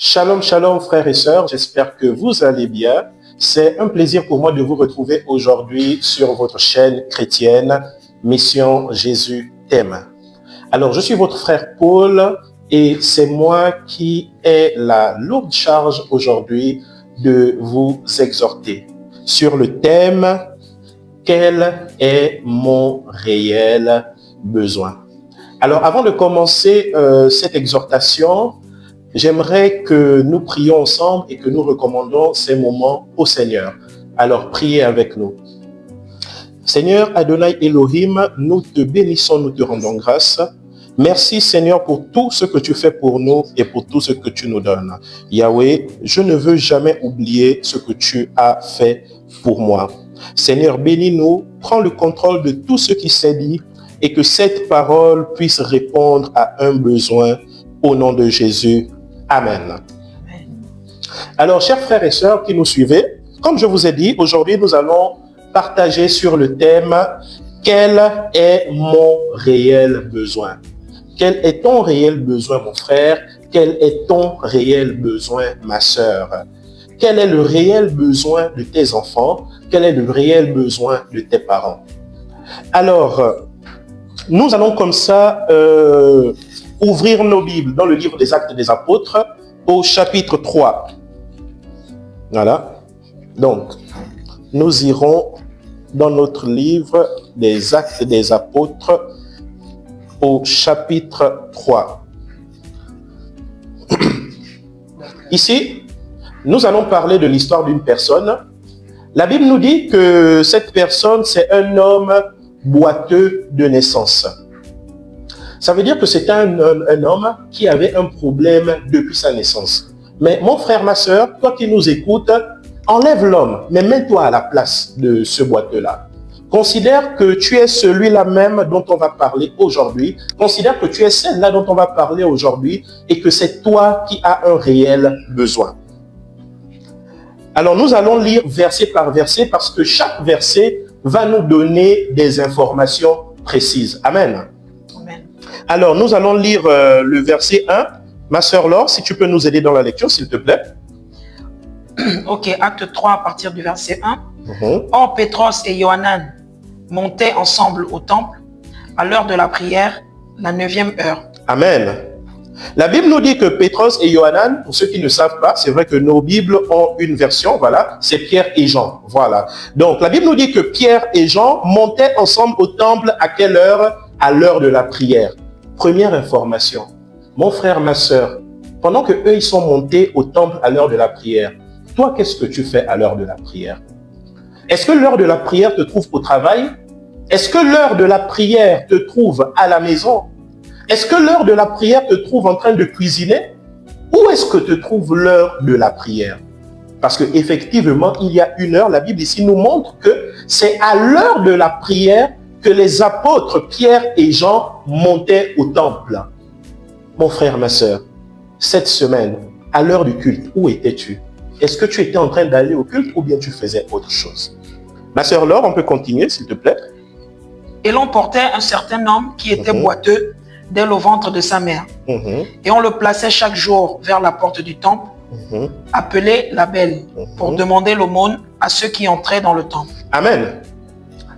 Shalom, shalom frères et sœurs, j'espère que vous allez bien. C'est un plaisir pour moi de vous retrouver aujourd'hui sur votre chaîne chrétienne Mission Jésus t'aime. Alors je suis votre frère Paul et c'est moi qui ai la lourde charge aujourd'hui de vous exhorter sur le thème « Quel est mon réel besoin ?» Alors avant de commencer cette exhortation, j'aimerais que nous prions ensemble et que nous recommandons ces moments au Seigneur. Alors, priez avec nous. Seigneur Adonai Elohim, nous te bénissons, nous te rendons grâce. Merci Seigneur pour tout ce que tu fais pour nous et pour tout ce que tu nous donnes. Yahweh, je ne veux jamais oublier ce que tu as fait pour moi. Seigneur, bénis-nous, prends le contrôle de tout ce qui s'est dit et que cette parole puisse répondre à un besoin au nom de Jésus. Amen. Alors, chers frères et sœurs qui nous suivez, comme je vous ai dit, aujourd'hui, nous allons partager sur le thème « Quel est mon réel besoin ?» Quel est ton réel besoin, mon frère? Quel est ton réel besoin, ma sœur? Quel est le réel besoin de tes enfants? Quel est le réel besoin de tes parents? Alors, nous allons comme ça ouvrir nos Bibles dans le livre des Actes des Apôtres au chapitre 3. Voilà. Donc, nous irons dans notre livre des Actes des Apôtres au chapitre 3. Ici, nous allons parler de l'histoire d'une personne. La Bible nous dit que cette personne, c'est un homme boiteux de naissance. Ça veut dire que c'est un homme qui avait un problème depuis sa naissance. Mais mon frère, ma soeur, toi qui nous écoutes, enlève l'homme, mais mets-toi à la place de ce boiteux-là. Considère que tu es celui-là même dont on va parler aujourd'hui. Considère que tu es celle-là dont on va parler aujourd'hui et que c'est toi qui as un réel besoin. Alors nous allons lire verset par verset parce que chaque verset va nous donner des informations précises. Amen. Alors, nous allons lire le verset 1. Ma sœur Laure, si tu peux nous aider dans la lecture, s'il te plaît. Ok, acte 3 à partir du verset 1. Or, Pétros et Yohanan montaient ensemble au temple à l'heure de la prière, la 9e heure. Amen. La Bible nous dit que Pétros et Yohanan, pour ceux qui ne savent pas, c'est vrai que nos Bibles ont une version, voilà, c'est Pierre et Jean, voilà. Donc, la Bible nous dit que Pierre et Jean montaient ensemble au temple à quelle heure? À l'heure de la prière. Première information, mon frère, ma soeur, pendant que eux ils sont montés au temple à l'heure de la prière, toi, qu'est-ce que tu fais à l'heure de la prière? Est-ce que l'heure de la prière te trouve au travail? Est-ce que l'heure de la prière te trouve à la maison? Est-ce que l'heure de la prière te trouve en train de cuisiner? Où est-ce que te trouve l'heure de la prière? Parce qu'effectivement, il y a une heure, la Bible ici nous montre que c'est à l'heure de la prière que les apôtres Pierre et Jean montaient au temple. Mon frère, ma sœur, cette semaine, à l'heure du culte, où étais-tu? Est-ce que tu étais en train d'aller au culte ou bien tu faisais autre chose? Ma sœur Laure, on peut continuer, s'il te plaît. Et l'on portait un certain homme qui était boiteux dès le ventre de sa mère. Et on le plaçait chaque jour vers la porte du temple, appelé la Belle, pour demander l'aumône à ceux qui entraient dans le temple. Amen.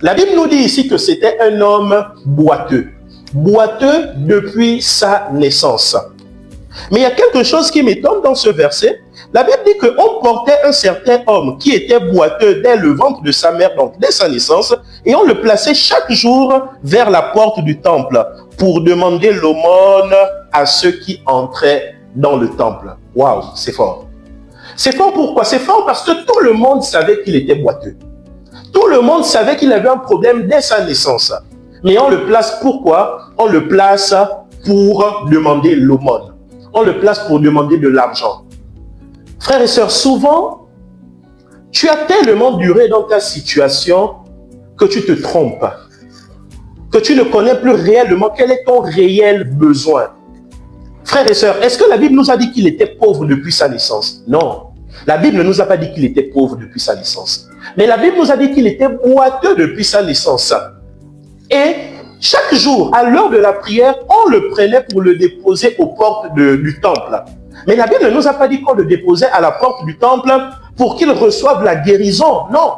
La Bible nous dit ici que c'était un homme boiteux. Boiteux depuis sa naissance. Mais il y a quelque chose qui m'étonne dans ce verset. La Bible dit qu'on portait un certain homme qui était boiteux dès le ventre de sa mère, donc dès sa naissance, et on le plaçait chaque jour vers la porte du temple pour demander l'aumône à ceux qui entraient dans le temple. Waouh, c'est fort. C'est fort pourquoi? C'est fort parce que tout le monde savait qu'il était boiteux. Tout le monde savait qu'il avait un problème dès sa naissance. Mais on le place pourquoi? On le place pour demander l'aumône. On le place pour demander de l'argent. Frères et sœurs, souvent, tu as tellement duré dans ta situation que tu te trompes. Que tu ne connais plus réellement quel est ton réel besoin. Frères et sœurs, est-ce que la Bible nous a dit qu'il était pauvre depuis sa naissance? Non. La Bible ne nous a pas dit qu'il était pauvre depuis sa naissance. Mais la Bible nous a dit qu'il était boiteux depuis sa naissance. Et chaque jour, à l'heure de la prière, on le prenait pour le déposer aux portes du temple. Mais la Bible ne nous a pas dit qu'on le déposait à la porte du temple pour qu'il reçoive la guérison. Non.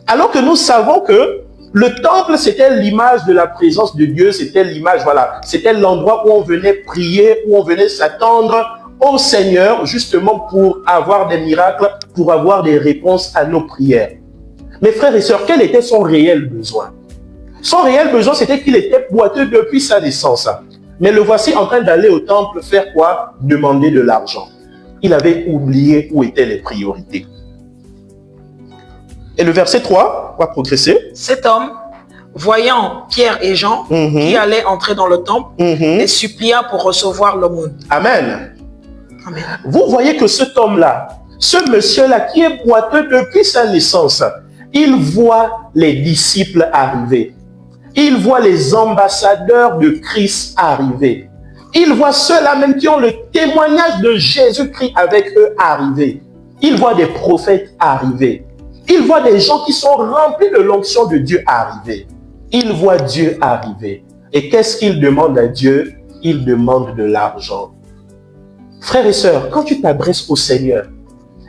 Alors que nous savons que le temple, c'était l'image de la présence de Dieu, c'était l'image, voilà, c'était l'endroit où on venait prier, où on venait s'attendre au Seigneur, justement pour avoir des miracles, pour avoir des réponses à nos prières. Mes frères et sœurs, quel était son réel besoin? Son réel besoin, c'était qu'il était boiteux depuis sa naissance. Mais le voici en train d'aller au temple faire quoi? Demander de l'argent. Il avait oublié où étaient les priorités. Et le verset 3, on va progresser. Cet homme, voyant Pierre et Jean qui allaient entrer dans le temple, les supplia pour recevoir l'aumône. Amen. Amen. Vous voyez que cet homme-là, ce monsieur-là qui est boiteux depuis sa naissance, il voit les disciples arriver. Il voit les ambassadeurs de Christ arriver. Il voit ceux-là même qui ont le témoignage de Jésus-Christ avec eux arriver. Il voit des prophètes arriver. Il voit des gens qui sont remplis de l'onction de Dieu arriver. Il voit Dieu arriver. Et qu'est-ce qu'il demande à Dieu? Il demande de l'argent. Frères et sœurs, quand tu t'adresses au Seigneur,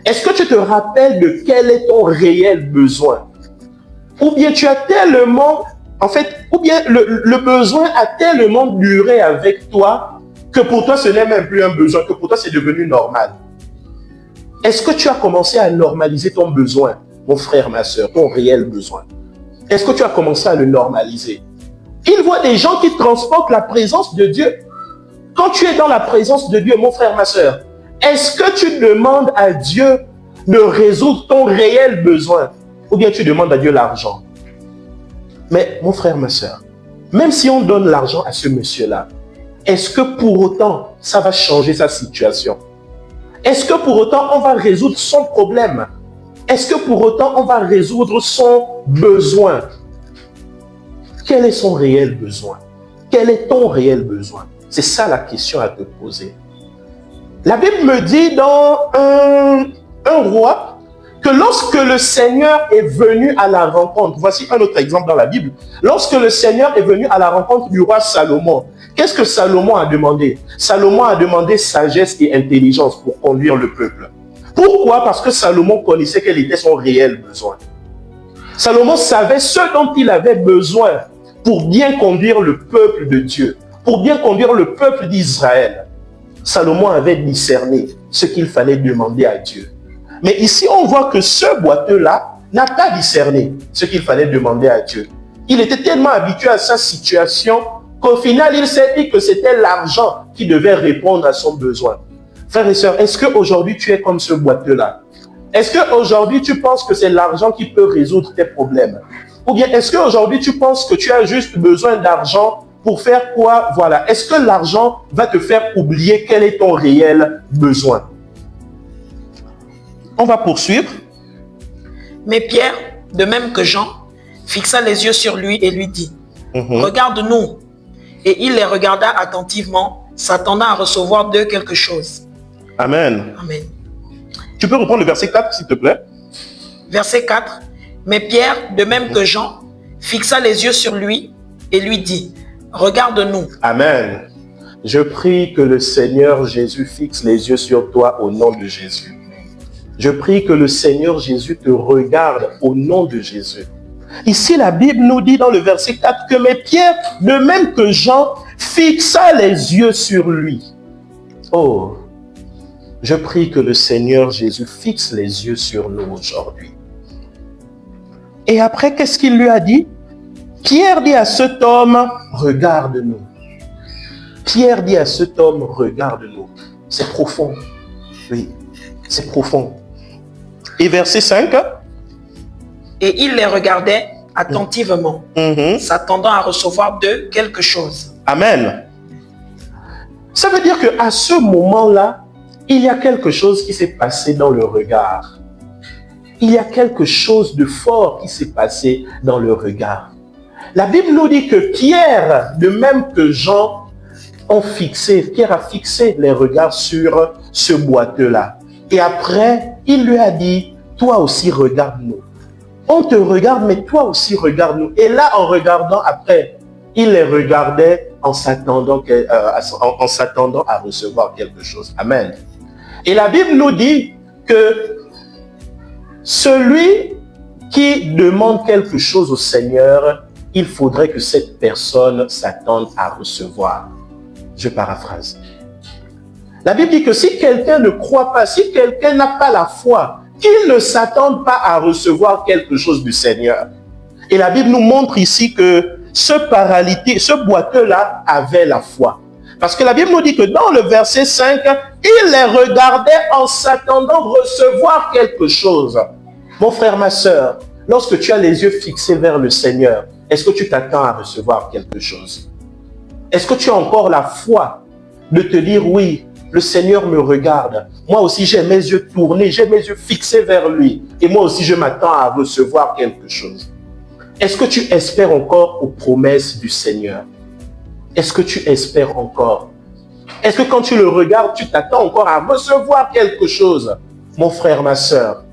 est-ce que tu te rappelles de quel est ton réel besoin? Ou bien tu as tellement, ou bien le besoin a tellement duré avec toi que pour toi ce n'est même plus un besoin, que pour toi c'est devenu normal. Est-ce que tu as commencé à normaliser ton besoin, mon frère, ma sœur, ton réel besoin? Est-ce que tu as commencé à le normaliser? Il voit des gens qui transportent la présence de Dieu. Quand tu es dans la présence de Dieu, mon frère, ma sœur, est-ce que tu demandes à Dieu de résoudre ton réel besoin? Ou bien tu demandes à Dieu l'argent? Mais mon frère, ma sœur, même si on donne l'argent à ce monsieur-là, est-ce que pour autant ça va changer sa situation? Est-ce que pour autant on va résoudre son problème? Est-ce que pour autant on va résoudre son besoin? Quel est son réel besoin? Quel est ton réel besoin? C'est ça la question à te poser. La Bible me dit dans un roi que lorsque le Seigneur est venu à la rencontre, voici un autre exemple dans la Bible, lorsque le Seigneur est venu à la rencontre du roi Salomon, qu'est-ce que Salomon a demandé? Salomon a demandé sagesse et intelligence pour conduire le peuple. Pourquoi? Parce que Salomon connaissait quel était son réel besoin. Salomon savait ce dont il avait besoin pour bien conduire le peuple de Dieu, pour bien conduire le peuple d'Israël. Salomon avait discerné ce qu'il fallait demander à Dieu. Mais ici, on voit que ce boiteux-là n'a pas discerné ce qu'il fallait demander à Dieu. Il était tellement habitué à sa situation qu'au final, il s'est dit que c'était l'argent qui devait répondre à son besoin. Frères et sœurs, est-ce qu'aujourd'hui, tu es comme ce boiteux-là? Est-ce qu'aujourd'hui, tu penses que c'est l'argent qui peut résoudre tes problèmes? Ou bien est-ce qu'aujourd'hui, tu penses que tu as juste besoin d'argent pour faire quoi? Voilà. Est-ce que l'argent va te faire oublier quel est ton réel besoin? On va poursuivre. Mais Pierre, de même que Jean, fixa les yeux sur lui et lui dit, regarde-nous. Et il les regarda attentivement, s'attendant à recevoir d'eux quelque chose. Amen. Amen. Tu peux reprendre le verset 4, s'il te plaît? Verset 4. Mais Pierre, de même que Jean, fixa les yeux sur lui et lui dit, regarde-nous. Amen. Je prie que le Seigneur Jésus fixe les yeux sur toi au nom de Jésus. Je prie que le Seigneur Jésus te regarde au nom de Jésus. Ici, la Bible nous dit dans le verset 4 que mais Pierre, de même que Jean, fixa les yeux sur lui. Oh, je prie que le Seigneur Jésus fixe les yeux sur nous aujourd'hui. Et après, qu'est-ce qu'il lui a dit? Pierre dit à cet homme, regarde-nous. Pierre dit à cet homme, regarde-nous. C'est profond. Oui, c'est profond. Et verset 5. Et il les regardait attentivement, s'attendant à recevoir d'eux quelque chose. Amen. Ça veut dire qu'à ce moment-là, il y a quelque chose qui s'est passé dans le regard. Il y a quelque chose de fort qui s'est passé dans le regard. La Bible nous dit que Pierre, de même que Jean, Pierre a fixé les regards sur ce boiteux-là. Et après, il lui a dit, toi aussi regarde-nous. On te regarde, mais toi aussi regarde-nous. Et là, en regardant après, il les regardait en s'attendant à recevoir quelque chose. Amen. Et la Bible nous dit que celui qui demande quelque chose au Seigneur, il faudrait que cette personne s'attende à recevoir. Je paraphrase. La Bible dit que si quelqu'un ne croit pas, si quelqu'un n'a pas la foi, qu'il ne s'attende pas à recevoir quelque chose du Seigneur. Et la Bible nous montre ici que ce paralytique, ce boiteux-là avait la foi. Parce que la Bible nous dit que dans le verset 5, il les regardait en s'attendant recevoir quelque chose. Mon frère, ma sœur, lorsque tu as les yeux fixés vers le Seigneur, est-ce que tu t'attends à recevoir quelque chose? Est-ce que tu as encore la foi de te dire oui, le Seigneur me regarde. Moi aussi, j'ai mes yeux tournés, j'ai mes yeux fixés vers lui. Et moi aussi, je m'attends à recevoir quelque chose. Est-ce que tu espères encore aux promesses du Seigneur? Est-ce que tu espères encore? Est-ce que quand tu le regardes, tu t'attends encore à recevoir quelque chose? Mon frère, ma sœur.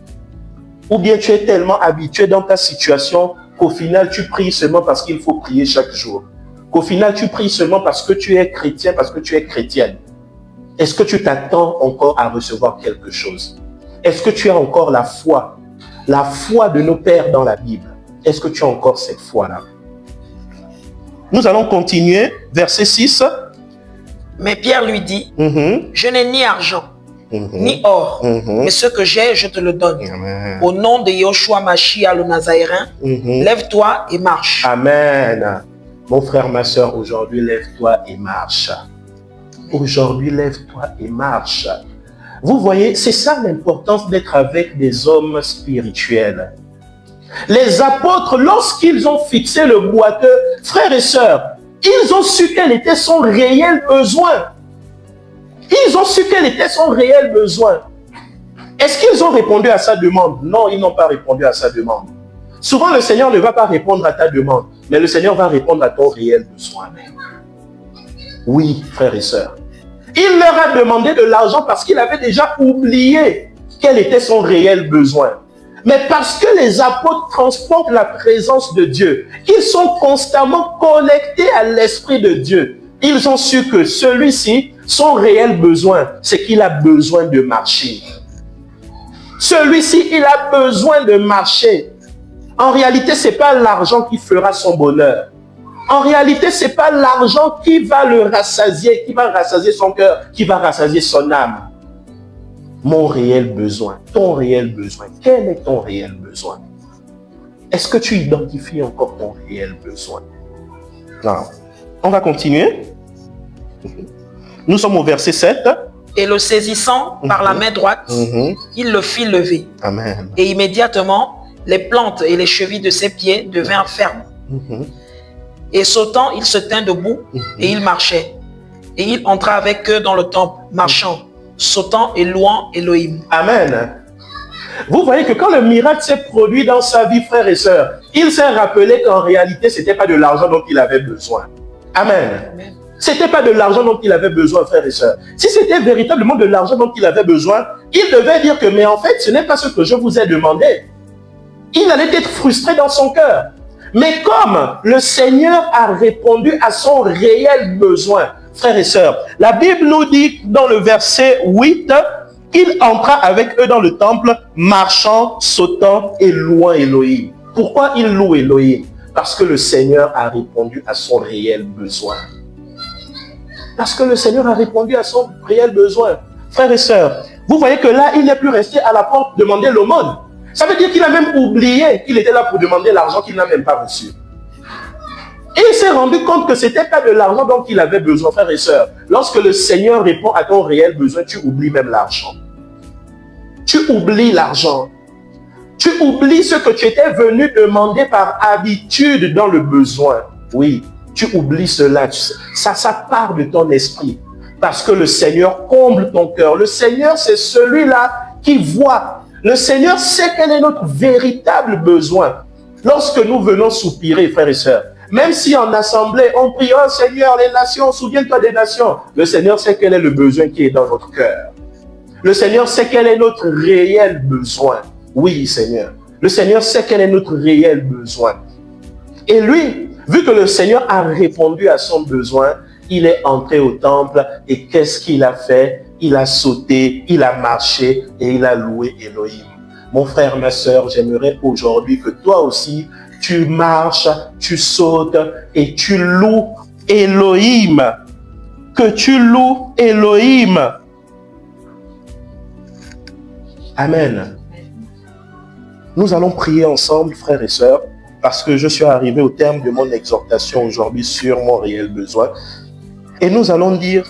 Ou bien tu es tellement habitué dans ta situation qu'au final, tu pries seulement parce qu'il faut prier chaque jour. Qu'au final, tu pries seulement parce que tu es chrétien, parce que tu es chrétienne. Est-ce que tu t'attends encore à recevoir quelque chose? Est-ce que tu as encore la foi de nos pères dans la Bible? Est-ce que tu as encore cette foi-là? Nous allons continuer, verset 6. Mais Pierre lui dit, je n'ai ni argent, ni or, mais ce que j'ai, je te le donne. Amen. Au nom de Yoshua Mashiach le Nazaréen, lève-toi et marche. Amen. Mon frère, ma soeur, aujourd'hui, lève-toi et marche. Aujourd'hui, lève-toi et marche. Vous voyez, c'est ça l'importance d'être avec des hommes spirituels. Les apôtres, lorsqu'ils ont fixé le boiteux, frères et sœurs, ils ont su quel était son réel besoin. Ils ont su quel était son réel besoin. Est-ce qu'ils ont répondu à sa demande? Non, ils n'ont pas répondu à sa demande. Souvent, le Seigneur ne va pas répondre à ta demande, mais le Seigneur va répondre à ton réel besoin. Oui, frères et sœurs. Il leur a demandé de l'argent parce qu'il avait déjà oublié quel était son réel besoin. Mais parce que les apôtres transportent la présence de Dieu, ils sont constamment connectés à l'Esprit de Dieu. Ils ont su que celui-ci, son réel besoin, c'est qu'il a besoin de marcher. Celui-ci, il a besoin de marcher. En réalité, ce n'est pas l'argent qui fera son bonheur. En réalité, ce n'est pas l'argent qui va le rassasier, qui va rassasier son cœur, qui va rassasier son âme. Mon réel besoin, ton réel besoin, quel est ton réel besoin? Est-ce que tu identifies encore ton réel besoin? Non. On va continuer. Nous sommes au verset 7. Et le saisissant par la main droite, il le fit lever. Amen. Et immédiatement, les plantes et les chevilles de ses pieds devinrent fermes. Et sautant, il se tint debout et il marchait. Et il entra avec eux dans le temple, marchant, sautant et louant Elohim. Amen. Vous voyez que quand le miracle s'est produit dans sa vie, frères et sœurs, il s'est rappelé qu'en réalité, ce n'était pas de l'argent dont il avait besoin. Amen. Amen. Ce n'était pas de l'argent dont il avait besoin, frères et sœurs. Si c'était véritablement de l'argent dont il avait besoin, il devait dire que, mais en fait, ce n'est pas ce que je vous ai demandé. Il allait être frustré dans son cœur. Mais comme le Seigneur a répondu à son réel besoin, frères et sœurs, la Bible nous dit dans le verset 8, il entra avec eux dans le temple, marchant, sautant et louant Elohim. Pourquoi il loue Elohim? Parce que le Seigneur a répondu à son réel besoin. Parce que le Seigneur a répondu à son réel besoin. Frères et sœurs, vous voyez que là, il n'est plus resté à la porte demander l'aumône. Ça veut dire qu'il a même oublié qu'il était là pour demander l'argent qu'il n'a même pas reçu. Et il s'est rendu compte que ce n'était pas de l'argent dont il avait besoin, frères et sœurs. Lorsque le Seigneur répond à ton réel besoin, tu oublies même l'argent. Tu oublies l'argent. Tu oublies ce que tu étais venu demander par habitude dans le besoin. Oui, tu oublies cela. Ça part de ton esprit. Parce que le Seigneur comble ton cœur. Le Seigneur, c'est celui-là qui voit. Le Seigneur sait quel est notre véritable besoin. Lorsque nous venons soupirer, frères et sœurs, même si en assemblée, on prie, oh Seigneur, les nations, souviens-toi des nations. Le Seigneur sait quel est le besoin qui est dans notre cœur. Le Seigneur sait quel est notre réel besoin. Oui, Seigneur. Le Seigneur sait quel est notre réel besoin. Et lui, vu que le Seigneur a répondu à son besoin, il est entré au temple et qu'est-ce qu'il a fait? il a sauté, il a marché et il a loué Elohim. Mon frère, ma sœur, j'aimerais aujourd'hui que toi aussi, tu marches, tu sautes et tu loues Elohim. Que tu loues Elohim. Amen. Nous allons prier ensemble, frères et sœurs, parce que je suis arrivé au terme de mon exhortation aujourd'hui sur mon réel besoin. Et nous allons dire,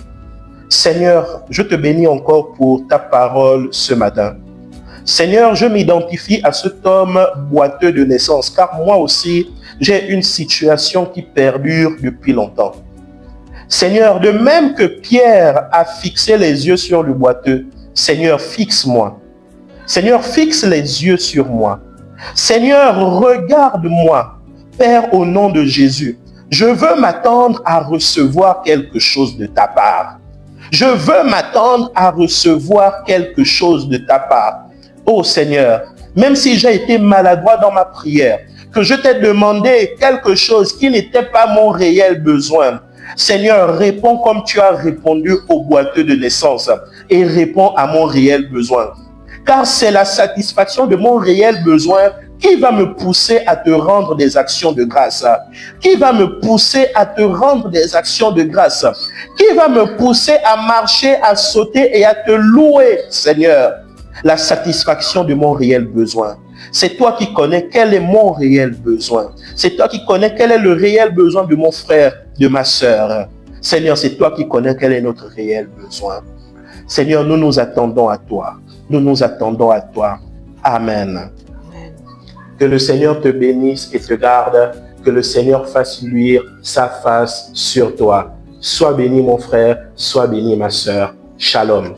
Seigneur, je te bénis encore pour ta parole ce matin. Seigneur, je m'identifie à cet homme boiteux de naissance, car moi aussi, j'ai une situation qui perdure depuis longtemps. Seigneur, de même que Pierre a fixé les yeux sur le boiteux, Seigneur, fixe-moi. Seigneur, fixe les yeux sur moi. Seigneur, regarde-moi. Père, au nom de Jésus, je veux m'attendre à recevoir quelque chose de ta part. Je veux m'attendre à recevoir quelque chose de ta part. Oh Seigneur, même si j'ai été maladroit dans ma prière, que je t'ai demandé quelque chose qui n'était pas mon réel besoin, Seigneur, réponds comme tu as répondu au boiteux de naissance et réponds à mon réel besoin. Car c'est la satisfaction de mon réel besoin qui va me pousser à te rendre des actions de grâce. Qui va me pousser à te rendre des actions de grâce. Qui va me pousser à marcher, à sauter et à te louer, Seigneur. La satisfaction de mon réel besoin. C'est toi qui connais quel est mon réel besoin. C'est toi qui connais quel est le réel besoin de mon frère, de ma sœur. Seigneur, c'est toi qui connais quel est notre réel besoin. Seigneur, nous nous attendons à toi. Nous nous attendons à toi. Amen. Que le Seigneur te bénisse et te garde. Que le Seigneur fasse luire sa face sur toi. Sois béni mon frère, sois béni ma sœur. Shalom.